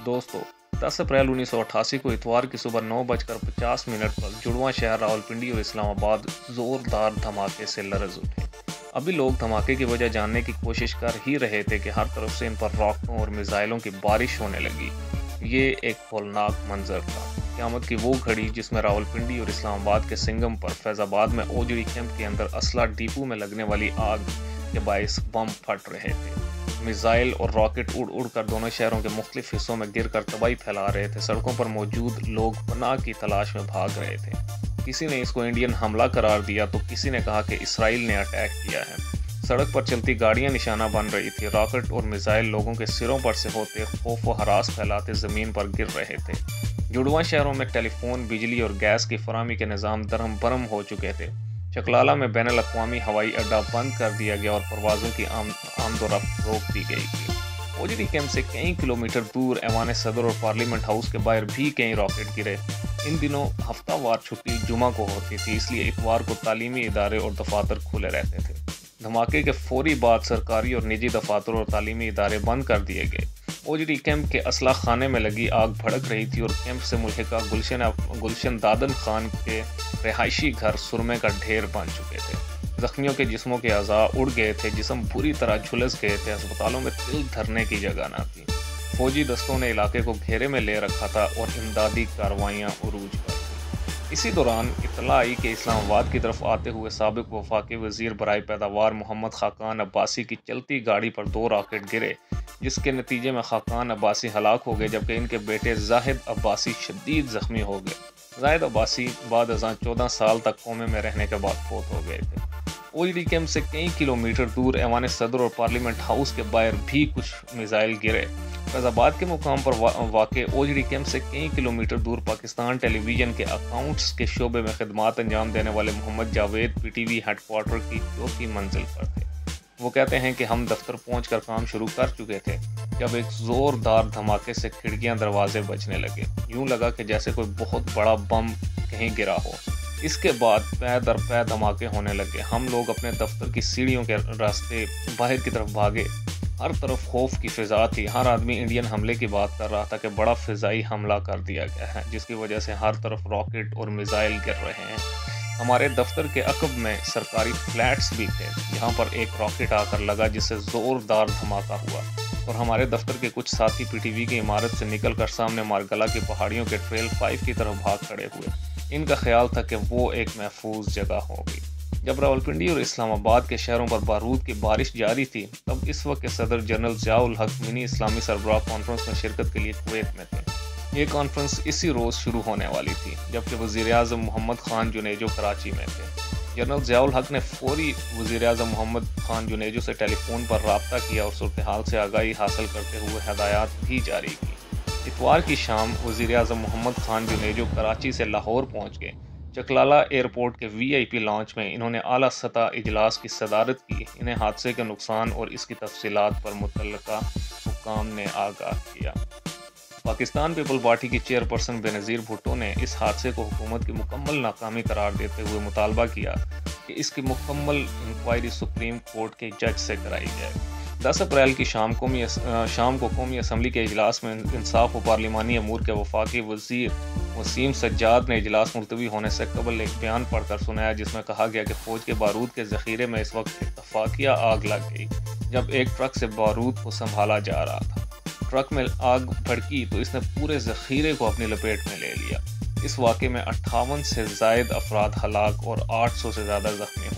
दोस्तों, 10 अप्रैल 1988 को इतवार की सुबह 9:50 पर जुड़वां शहर रावलपिंडी और इस्लामाबाद जोरदार धमाके से लरज उठे। अभी लोग धमाके की वजह जानने की कोशिश कर ही रहे थे कि हर तरफ से इन पर रॉकेटों और मिसाइलों की बारिश होने लगी। ये एक होलनाक मंजर था, क़यामत की वो घड़ी जिसमें रावलपिंडी और इस्लामाबाद के सिंगम पर फैज़ाबाद में ओजड़ी कैंप के अंदर असला डिपो में लगने वाली आग के बाइस बम फट रहे थे। मिसाइल और रॉकेट उड़ उड़ कर दोनों शहरों के मुख्तलिफ हिस्सों में गिर कर तबाही फैला रहे थे। सड़कों पर मौजूद लोग पनाह की तलाश में भाग रहे थे। किसी ने इसको इंडियन हमला करार दिया तो किसी ने कहा कि इसराइल ने अटैक किया है। सड़क पर चलती गाड़ियां निशाना बन रही थी। रॉकेट और मिसाइल लोगों के सिरों पर से होते खौफ व हरास फैलाते ज़मीन पर गिर रहे थे। जुड़वां शहरों में टेलीफोन, बिजली और गैस की फराहमी के निज़ाम दरहम बरम हो चुके थे। चकलाला में बैनुल अक़वामी हवाई अड्डा बंद कर दिया गया और परवाज़ों की आमदोरफ्त रोक दी गई थी। ओजड़ी कैंप से कई किलोमीटर दूर ऐवान सदर और पार्लियामेंट हाउस के बाहर भी कई रॉकेट गिरे। इन दिनों हफ्तावार छुट्टी जुमा को होती थी, इसलिए इतवार को तालीमी इदारे और दफातर खुले रहते थे। धमाके के फौरी बाद सरकारी और निजी दफातर और तालीमी इदारे बंद कर दिए गए। ओजड़ी कैंप के असला खाने में लगी आग भड़क रही थी और कैंप से मुल्हिका गुलशन दादन खान के रिहायशी घर सुरमे का ढेर बन चुके थे। जख्मियों के जिस्मों के अज़ा उड़ गए थे, जिस्म बुरी तरह झुलस गए थे। अस्पतालों में तिल धरने की जगह न थी। फौजी दस्तों ने इलाके को घेरे में ले रखा था और इमदादी कार्रवाइयाँ उरूज पर थी। इसी दौरान इत्तला आई कि इस्लामाबाद की तरफ आते हुए साबिक वफाकी वज़ीर बराए पैदावार मोहम्मद खाकान अब्बासी की चलती गाड़ी पर 2 रॉकेट गिरे, जिसके नतीजे में खाकान अब्बासी हलाक हो गए, जबकि इनके बेटे जाहिद अब्बासी शदीद ज़ख्मी हो गए। जाहिद अब्बासी बाद अज़ां 14 साल तक कोमे में रहने के बाद फौत हो गए थे। ओजड़ी कैंप से कई किलोमीटर दूर ऐवान सदर और पार्लियामेंट हाउस के बाहर भी कुछ मिसाइल गिरे। फैज़ाबाद के मुकाम पर वाक़े ओजड़ी कैंप से कई किलोमीटर दूर पाकिस्तान टेलीविज़न के अकाउंट्स के शोबे में खिदमात अंजाम देने वाले मोहम्मद जावेद PTV हेडक्वार्टर की 4थी मंजिल पर थे। वो कहते हैं कि हम दफ्तर पहुंचकर काम शुरू कर चुके थे जब एक ज़ोरदार धमाके से खिड़कियां दरवाजे बजने लगे। यूं लगा कि जैसे कोई बहुत बड़ा बम कहीं गिरा हो। इसके बाद पै दर पै धमाके होने लगे। हम लोग अपने दफ्तर की सीढ़ियों के रास्ते बाहर की तरफ भागे। हर तरफ खौफ की फ़िज़ा थी। हर आदमी इंडियन हमले की बात कर रहा था कि बड़ा फ़िज़ाई हमला कर दिया गया है, जिसकी वजह से हर तरफ रॉकेट और मिसाइल गिर रहे हैं। हमारे दफ्तर के अकब में सरकारी फ्लैट्स भी थे, जहां पर एक रॉकेट आकर लगा, जिससे ज़ोरदार धमाका हुआ और हमारे दफ्तर के कुछ साथी PTV की इमारत से निकलकर सामने मारगला की पहाड़ियों के ट्रेल 5 की तरफ भाग खड़े हुए। इनका ख्याल था कि वो एक महफूज जगह होगी। जब रावलपिंडी और इस्लामाबाद के शहरों पर बारूद की बारिश जारी थी, तब इस वक्त के सदर जनरल ज़ियाउल हक मिनी इस्लामी सरबराह कॉन्फ्रेंस में शिरकत के लिए कुवैत में थे। ये कॉन्फ्रेंस इसी रोज़ शुरू होने वाली थी, जबकि वज़ीर-ए-आज़म मोहम्मद खान जुनेजो कराची में थे। जनरल ज़ियाउल हक ने फौरी वज़ीर-ए-आज़म मोहम्मद खान जुनेजो से टेलीफोन पर रब्ता किया और सूरत हाल से आगाही हासिल करते हुए हदायत भी जारी की। इतवार की शाम वज़ीर-ए-आज़म मोहम्मद खान जुनेजो कराची से लाहौर पहुँच गए। चकलाला एयरपोर्ट के VIP लॉन्च में इन्होंने आला सतह इजलास की सदारत की। इन्हें हादसे के नुकसान और इसकी तफसीलात पर मुतल्लिका हुक्काम ने आगाह किया। पाकिस्तान पीपल पार्टी की चेयरपर्सन बेनज़ीर भुट्टो ने इस हादसे को हुकूमत की मुकम्मल नाकामी करार देते हुए मुतालबा किया कि इसकी मुकम्मल इंक्वायरी सुप्रीम कोर्ट के जज से कराई जाए। 10 अप्रैल की शाम को कौमी असम्बली के इजलास में इंसाफ व पार्लिमानी अमूर के वफाकी वज़ीर वसीम सज्जाद ने इजलास मुलतवी होने से कबल एक बयान पढ़कर सुनाया, जिसमें कहा गया कि फ़ौज के बारूद के ज़ख़ीरे में इस वक्त इत्तफ़ाक़िया आग लग गई जब एक ट्रक से बारूद को संभाला जा रहा था। ट्रक में आग भड़की तो इसने पूरे ज़ख़ीरे को अपनी लपेट में ले लिया। इस वाक़े में 58 से ज़ायद अफराद हलाक और 800 से ज़्यादा ज़ख्मी